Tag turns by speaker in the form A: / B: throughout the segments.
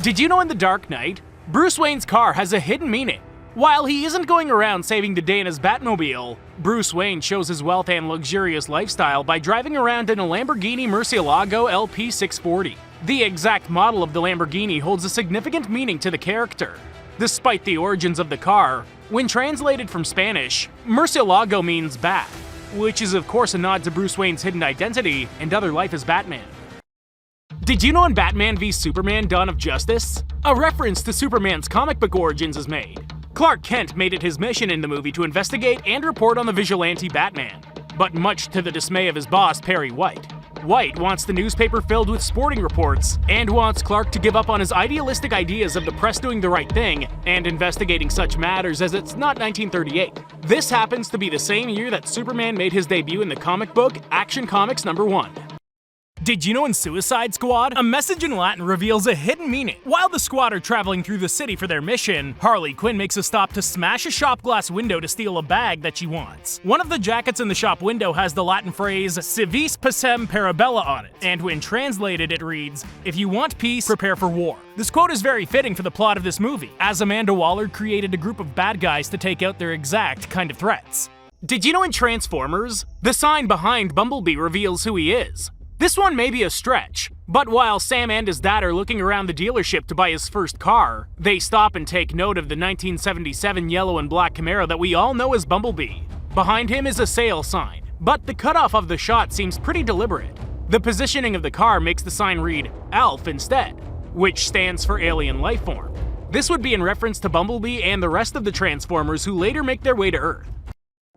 A: Did you know in The Dark Knight, Bruce Wayne's car has a hidden meaning? While he isn't going around saving the day in his Batmobile, Bruce Wayne shows his wealth and luxurious lifestyle by driving around in a Lamborghini Murcielago LP640. The exact model of the Lamborghini holds a significant meaning to the character. Despite the origins of the car, when translated from Spanish, Murcielago means bat, which is of course a nod to Bruce Wayne's hidden identity and other life as Batman. Did you know in Batman v Superman: Dawn of Justice, a reference to Superman's comic book origins is made? Clark Kent made it his mission in the movie to investigate and report on the vigilante Batman, but much to the dismay of his boss, Perry White. White wants the newspaper filled with sporting reports and wants Clark to give up on his idealistic ideas of the press doing the right thing and investigating such matters as it's not 1938. This happens to be the same year that Superman made his debut in the comic book Action Comics #1. Did you know in Suicide Squad, a message in Latin reveals a hidden meaning? While the squad are traveling through the city for their mission, Harley Quinn makes a stop to smash a shop glass window to steal a bag that she wants. One of the jackets in the shop window has the Latin phrase "Si vis pacem parabella" on it, and when translated it reads, "If you want peace, prepare for war." This quote is very fitting for the plot of this movie, as Amanda Waller created a group of bad guys to take out their exact kind of threats. Did you know in Transformers, the sign behind Bumblebee reveals who he is? This one may be a stretch, but while Sam and his dad are looking around the dealership to buy his first car, they stop and take note of the 1977 yellow and black Camaro that we all know as Bumblebee. Behind him is a sale sign, but the cutoff of the shot seems pretty deliberate. The positioning of the car makes the sign read ALF instead, which stands for Alien Life Form. This would be in reference to Bumblebee and the rest of the Transformers who later make their way to Earth.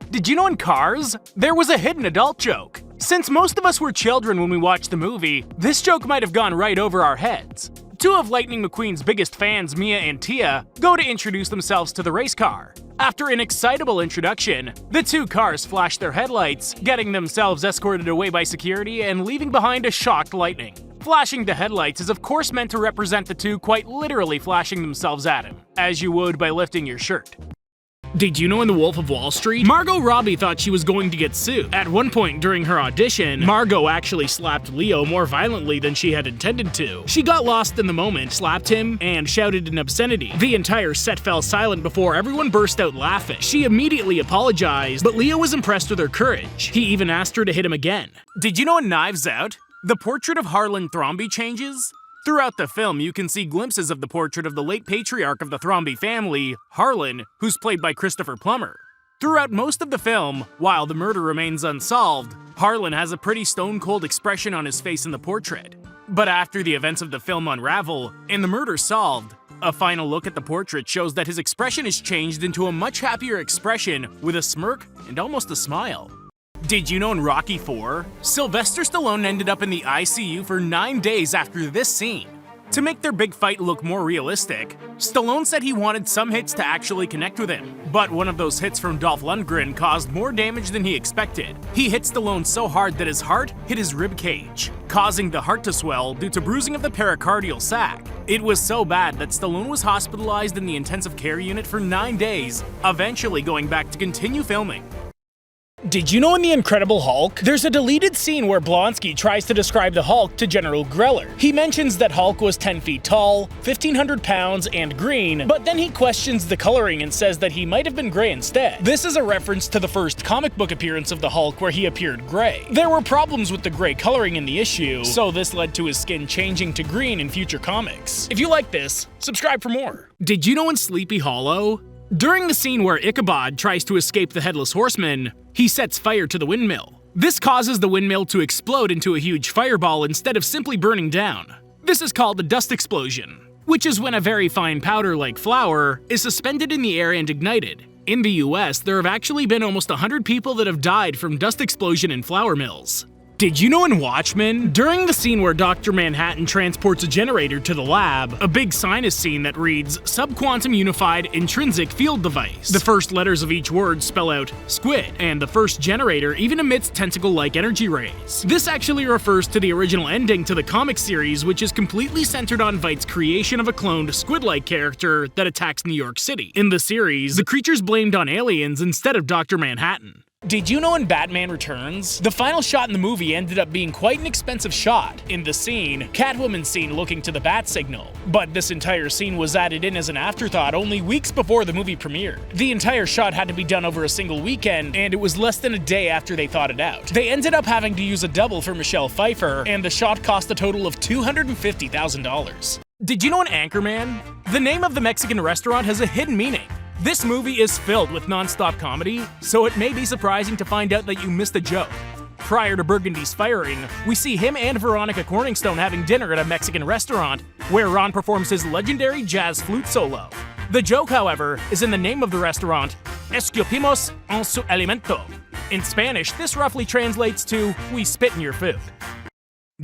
A: Did you know in Cars, there was a hidden adult joke? Since most of us were children when we watched the movie, this joke might have gone right over our heads. Two of Lightning McQueen's biggest fans, Mia and Tia, go to introduce themselves to the race car. After an excitable introduction, the two cars flash their headlights, getting themselves escorted away by security and leaving behind a shocked Lightning. Flashing the headlights is of course meant to represent the two quite literally flashing themselves at him, as you would by lifting your shirt. Did you know in The Wolf of Wall Street, Margot Robbie thought she was going to get sued? At one point during her audition, Margot actually slapped Leo more violently than she had intended to. She got lost in the moment, slapped him, and shouted an obscenity. The entire set fell silent before everyone burst out laughing. She immediately apologized, but Leo was impressed with her courage. He even asked her to hit him again. Did you know in Knives Out, the portrait of Harlan Thrombey changes? Throughout the film, you can see glimpses of the portrait of the late patriarch of the Thrombey family, Harlan, who's played by Christopher Plummer. Throughout most of the film, while the murder remains unsolved, Harlan has a pretty stone-cold expression on his face in the portrait. But after the events of the film unravel, and the murder solved, a final look at the portrait shows that his expression is changed into a much happier expression with a smirk and almost a smile. Did you know in Rocky IV, Sylvester Stallone ended up in the ICU for 9 days after this scene? To make their big fight look more realistic, Stallone said he wanted some hits to actually connect with him, but one of those hits from Dolph Lundgren caused more damage than he expected. He hit Stallone so hard that his heart hit his rib cage, causing the heart to swell due to bruising of the pericardial sac. It was so bad that Stallone was hospitalized in the intensive care unit for 9 days, eventually going back to continue filming. Did you know in The Incredible Hulk, there's a deleted scene where Blonsky tries to describe the Hulk to General Greller. He mentions that Hulk was 10 feet tall, 1,500 pounds, and green, but then he questions the coloring and says that he might have been gray instead. This is a reference to the first comic book appearance of the Hulk where he appeared gray. There were problems with the gray coloring in the issue, so this led to his skin changing to green in future comics. If you like this, subscribe for more. Did you know in Sleepy Hollow, during the scene where Ichabod tries to escape the Headless Horseman, he sets fire to the windmill. This causes the windmill to explode into a huge fireball instead of simply burning down. This is called a dust explosion, which is when a very fine powder like flour is suspended in the air and ignited. In the US, there have actually been almost 100 people that have died from dust explosion in flour mills. Did you know in Watchmen, during the scene where Dr. Manhattan transports a generator to the lab, a big sign is seen that reads Subquantum Unified Intrinsic Field Device. The first letters of each word spell out squid, and the first generator even emits tentacle-like energy rays. This actually refers to the original ending to the comic series, which is completely centered on Vight's creation of a cloned squid-like character that attacks New York City. In the series, the creature's blamed on aliens instead of Dr. Manhattan. Did you know in Batman Returns, the final shot in the movie ended up being quite an expensive shot? In the scene, Catwoman's seen looking to the bat signal. But this entire scene was added in as an afterthought only weeks before the movie premiered. The entire shot had to be done over a single weekend, and it was less than a day after they thought it out. They ended up having to use a double for Michelle Pfeiffer, and the shot cost a total of $250,000. Did you know in Anchorman, the name of the Mexican restaurant has a hidden meaning? This movie is filled with non-stop comedy, so it may be surprising to find out that you missed a joke. Prior to Burgundy's firing, we see him and Veronica Corningstone having dinner at a Mexican restaurant, where Ron performs his legendary jazz flute solo. The joke, however, is in the name of the restaurant, Escupimos en su alimento. In Spanish, this roughly translates to, we spit in your food.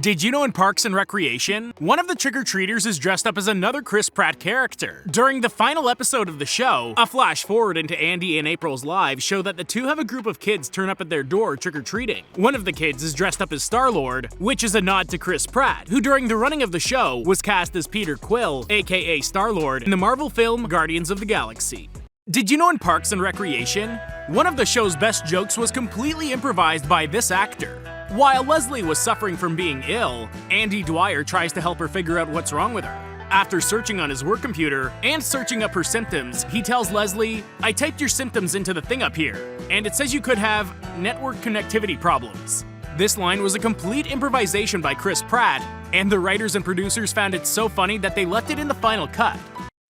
A: Did you know in Parks and Recreation, one of the trick-or-treaters is dressed up as another Chris Pratt character? During the final episode of the show, a flash forward into Andy and April's lives show that the two have a group of kids turn up at their door trick-or-treating. One of the kids is dressed up as Star-Lord, which is a nod to Chris Pratt, who during the running of the show was cast as Peter Quill, aka Star-Lord, in the Marvel film Guardians of the Galaxy. Did you know in Parks and Recreation, one of the show's best jokes was completely improvised by this actor? While Leslie was suffering from being ill, Andy Dwyer tries to help her figure out what's wrong with her. After searching on his work computer and searching up her symptoms, he tells Leslie, "I typed your symptoms into the thing up here, and it says you could have network connectivity problems." This line was a complete improvisation by Chris Pratt, and the writers and producers found it so funny that they left it in the final cut.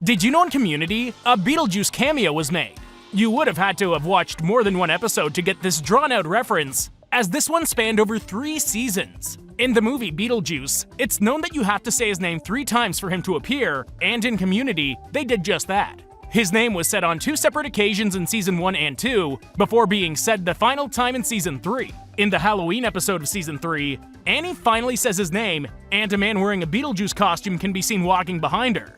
A: Did you know in Community, a Beetlejuice cameo was made? You would have had to have watched more than one episode to get this drawn-out reference, as this one spanned over 3 seasons. In the movie Beetlejuice, it's known that you have to say his name 3 times for him to appear, and in Community, they did just that. His name was said on 2 separate occasions in Season 1 and 2, before being said the final time in Season 3. In the Halloween episode of Season 3, Annie finally says his name, and a man wearing a Beetlejuice costume can be seen walking behind her.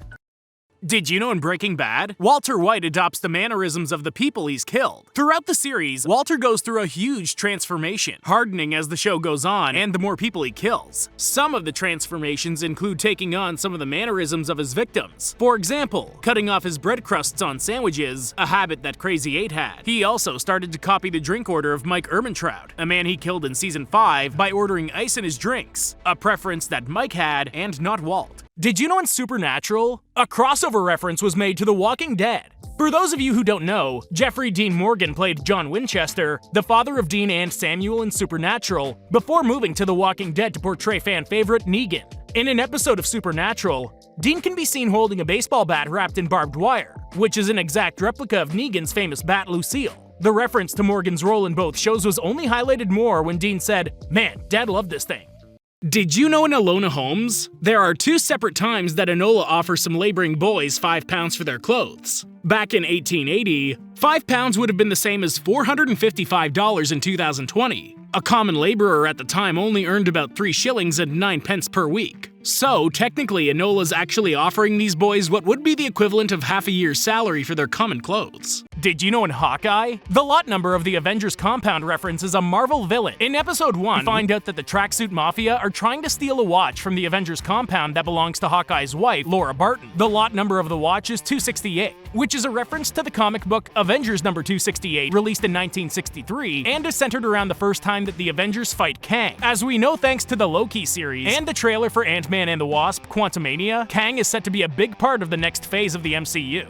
A: Did you know in Breaking Bad, Walter White adopts the mannerisms of the people he's killed? Throughout the series, Walter goes through a huge transformation, hardening as the show goes on and the more people he kills. Some of the transformations include taking on some of the mannerisms of his victims. For example, cutting off his bread crusts on sandwiches, a habit that Crazy 8 had. He also started to copy the drink order of Mike Ehrmantraut, a man he killed in Season 5 by ordering ice in his drinks, a preference that Mike had and not Walt. Did you know in Supernatural, a crossover reference was made to The Walking Dead? For those of you who don't know, Jeffrey Dean Morgan played John Winchester, the father of Dean and Samuel in Supernatural, before moving to The Walking Dead to portray fan favorite Negan. In an episode of Supernatural, Dean can be seen holding a baseball bat wrapped in barbed wire, which is an exact replica of Negan's famous bat Lucille. The reference to Morgan's role in both shows was only highlighted more when Dean said, "Man, Dad loved this thing." Did you know in Enola Holmes, there are 2 separate times that Enola offers some laboring boys £5 for their clothes? Back in 1880, £5 would have been the same as $455 in 2020. A common laborer at the time only earned about 3 shillings and 9 pence per week. So, technically, Enola's actually offering these boys what would be the equivalent of half a year's salary for their common clothes. Did you know in Hawkeye, the lot number of the Avengers compound reference is a Marvel villain? In Episode 1, we find out that the Tracksuit Mafia are trying to steal a watch from the Avengers compound that belongs to Hawkeye's wife, Laura Barton. The lot number of the watch is 268, which is a reference to the comic book Avengers number 268, released in 1963, and is centered around the first time that the Avengers fight Kang. As we know thanks to the Loki series and the trailer for Ant-Man and the Wasp: Quantumania, Kang is set to be a big part of the next phase of the MCU.